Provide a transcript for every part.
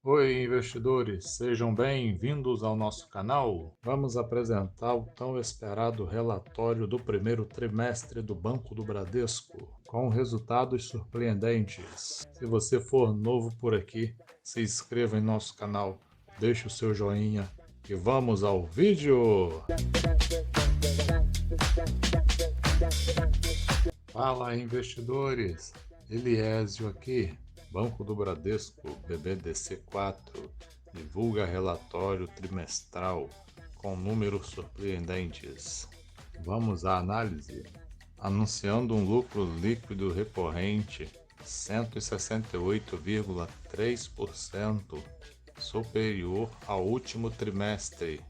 Oi, investidores, sejam bem-vindos ao nosso canal. Vamos apresentar o tão esperado relatório do primeiro trimestre do Banco do Bradesco, com resultados surpreendentes. Se você for novo por aqui, se inscreva em nosso canal, deixe o seu joinha e vamos ao vídeo! Fala, investidores! Eliésio aqui. Banco do Bradesco, BBDC4, divulga relatório trimestral com números surpreendentes. Vamos à análise. Anunciando um lucro líquido recorrente 168,3% superior ao último trimestre,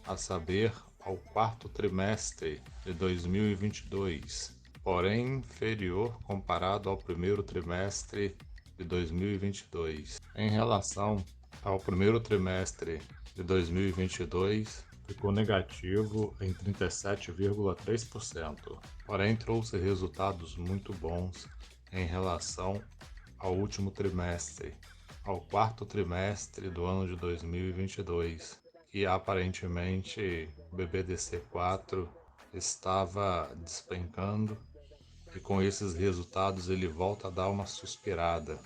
a saber, ao quarto trimestre de 2022, porém inferior comparado ao primeiro trimestre de 2022. Em relação ao primeiro trimestre de 2022, ficou negativo em 37,3%, porém trouxe resultados muito bons em relação ao último trimestre, ao quarto trimestre do ano de 2022, que aparentemente o BBDC4 estava despencando e com esses resultados ele volta a dar uma suspirada.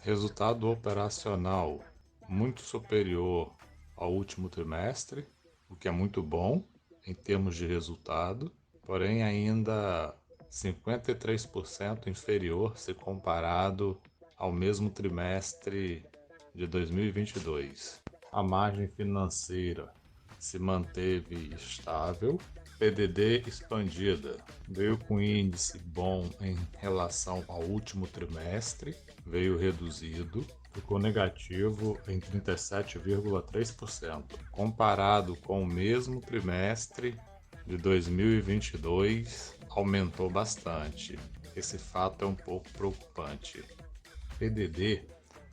Resultado operacional muito superior ao último trimestre, o que é muito bom em termos de resultado, porém ainda 53% inferior se comparado ao mesmo trimestre de 2022. A margem financeira se manteve estável, PDD expandida, veio com índice bom em relação ao último trimestre, veio reduzido, ficou negativo em 37,3%, comparado com o mesmo trimestre de 2022, aumentou bastante. Esse fato é um pouco preocupante. PDD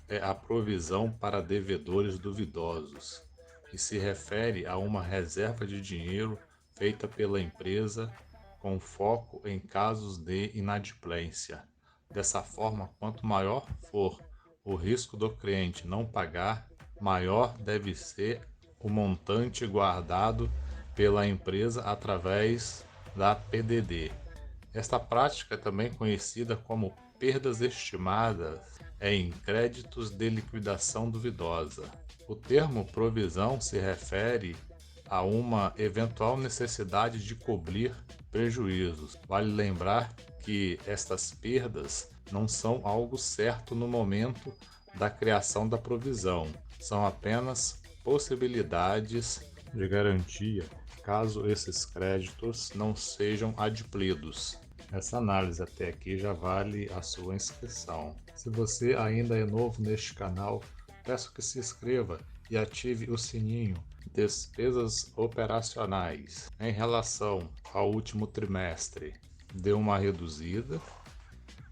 é a provisão para devedores duvidosos, que se refere a uma reserva de dinheiro feita pela empresa com foco em casos de inadimplência. Dessa forma, quanto maior for o risco do cliente não pagar, maior deve ser o montante guardado pela empresa através da PDD. Esta prática é também conhecida como perdas estimadas em créditos de liquidação duvidosa. O termo provisão se refere a uma eventual necessidade de cobrir prejuízos. Vale lembrar que estas perdas não são algo certo no momento da criação da provisão, são apenas possibilidades de garantia caso esses créditos não sejam adimplidos. Essa análise até aqui já vale a sua inscrição. Se você ainda é novo neste canal, peço que se inscreva e ative o sininho. Despesas operacionais em relação ao último trimestre deu uma reduzida,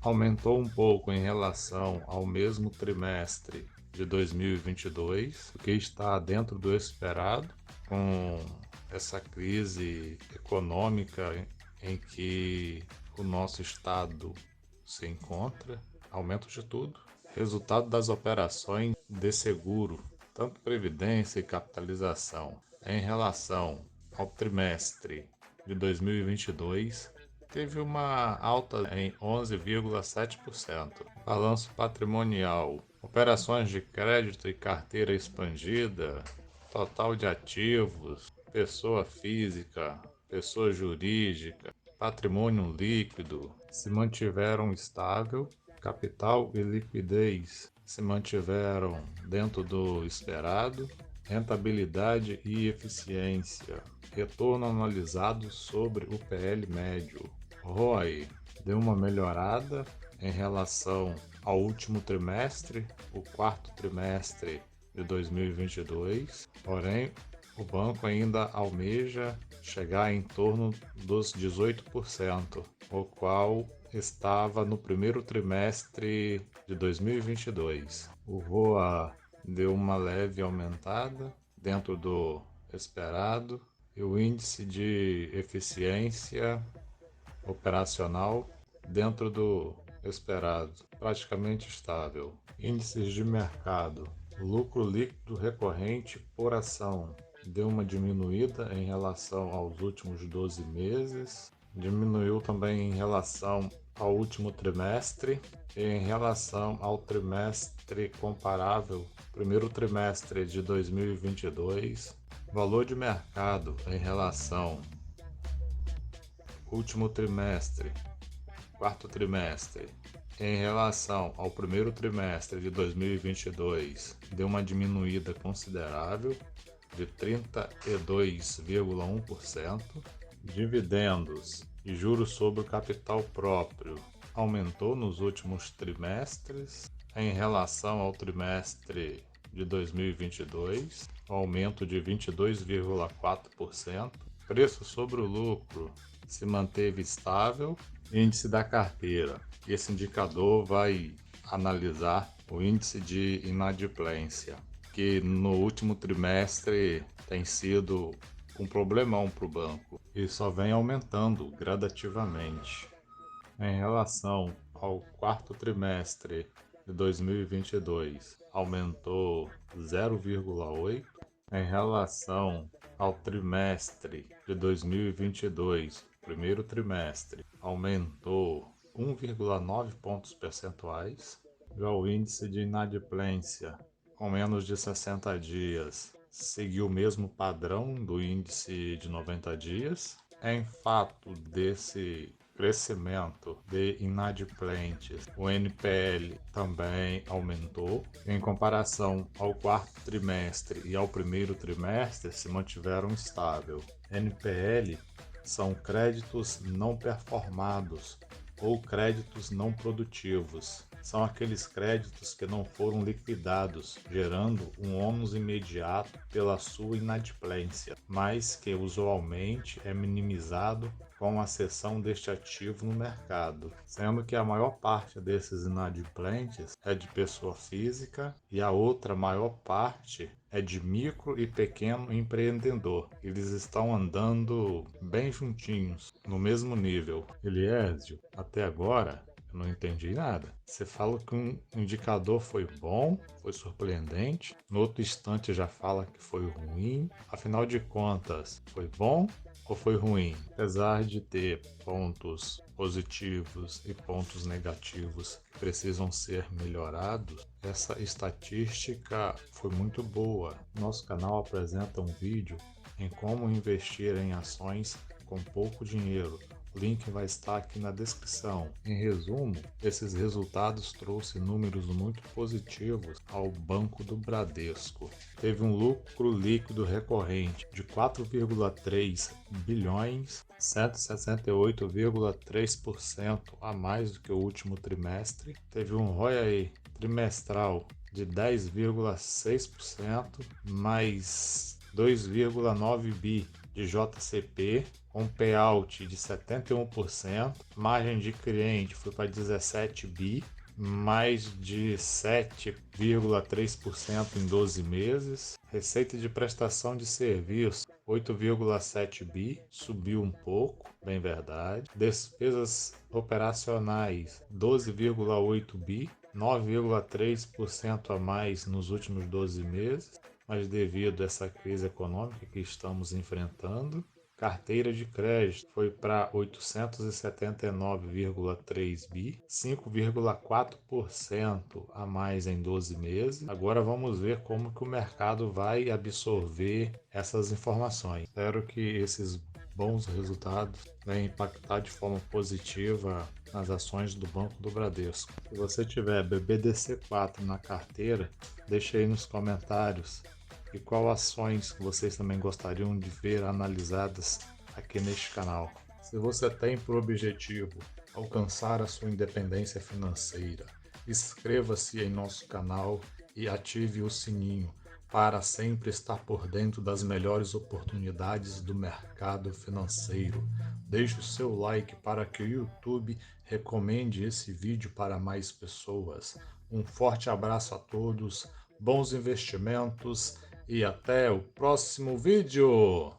aumentou um pouco em relação ao mesmo trimestre de 2022, o que está dentro do esperado, com essa crise econômica em que o nosso estado se encontra, aumento de tudo. Resultado das operações de seguro, tanto previdência e capitalização, em relação ao trimestre de 2022, teve uma alta em 11,7%. Balanço patrimonial, operações de crédito e carteira expandida, total de ativos, pessoa física, pessoa jurídica, patrimônio líquido se mantiveram estável, capital e liquidez se mantiveram dentro do esperado, rentabilidade e eficiência, retorno analisado sobre o PL médio. ROI deu uma melhorada em relação ao último trimestre, o quarto trimestre de 2022, porém o banco ainda almeja chegar em torno dos 18%, o qual estava no primeiro trimestre de 2022. O ROA deu uma leve aumentada dentro do esperado e o índice de eficiência operacional dentro do esperado, praticamente estável. Índices de mercado. Lucro líquido recorrente por ação deu uma diminuída em relação aos últimos 12 meses, diminuiu também em relação ao último trimestre e em relação ao trimestre comparável, primeiro trimestre de 2022. Valor de mercado em relação ao último trimestre, quarto trimestre, em relação ao primeiro trimestre de 2022, deu uma diminuída considerável de 32,1%. Dividendos e juros sobre o capital próprio aumentou nos últimos trimestres em relação ao trimestre de 2022, aumento de 22,4%. Preço sobre o lucro se manteve estável. Índice da carteira. Esse indicador vai analisar o índice de inadimplência, que no último trimestre tem sido um problemão para o banco e só vem aumentando gradativamente. Em relação ao quarto trimestre de 2022, aumentou 0,8%. Em relação ao trimestre de 2022, primeiro trimestre, aumentou 1,9 pontos percentuais. Já o índice de inadimplência, com menos de 60 dias, seguiu o mesmo padrão do índice de 90 dias. Em fato desse crescimento de inadimplentes, o NPL também aumentou. Em comparação ao quarto trimestre e ao primeiro trimestre, se mantiveram estável. NPL são créditos não performados ou créditos não produtivos. São aqueles créditos que não foram liquidados, gerando um ônus imediato pela sua inadimplência, mas que usualmente é minimizado com a cessão deste ativo no mercado, sendo que a maior parte desses inadimplentes é de pessoa física e a outra maior parte é de micro e pequeno empreendedor. Eles estão andando bem juntinhos, no mesmo nível. Eliésio, até agora eu não entendi nada. Você fala que um indicador foi bom, foi surpreendente, no outro instante já fala que foi ruim. Afinal de contas, foi bom ou foi ruim? Apesar de ter pontos positivos e pontos negativos que precisam ser melhorados, essa estatística foi muito boa. Nosso canal apresenta um vídeo em como investir em ações com pouco dinheiro. O link vai estar aqui na descrição. Em resumo, esses resultados trouxeram números muito positivos ao Banco do Bradesco. Teve um lucro líquido recorrente de 4,3 bilhões, 168,3% a mais do que o último trimestre. Teve um ROE trimestral de 10,6%, mais 2,9 bi de JCP, com payout de 71%, margem de cliente foi para 17 bi, mais de 7,3% em 12 meses, receita de prestação de serviço 8,7 bi, subiu um pouco, bem verdade, despesas operacionais 12,8 bi, 9,3% a mais nos últimos 12 meses, mas devido a essa crise econômica que estamos enfrentando. Carteira de crédito foi para 879,3 bi, 5,4% a mais em 12 meses. Agora vamos ver como que o mercado vai absorver essas informações. Espero que esses bons resultados venham impactar de forma positiva nas ações do Banco do Bradesco. Se você tiver BBDC4 na carteira, deixe aí nos comentários e quais ações que vocês também gostariam de ver analisadas aqui neste canal. Se você tem por objetivo alcançar a sua independência financeira, inscreva-se em nosso canal e ative o sininho para sempre estar por dentro das melhores oportunidades do mercado financeiro. Deixe o seu like para que o YouTube recomende esse vídeo para mais pessoas. Um forte abraço a todos, bons investimentos e até o próximo vídeo!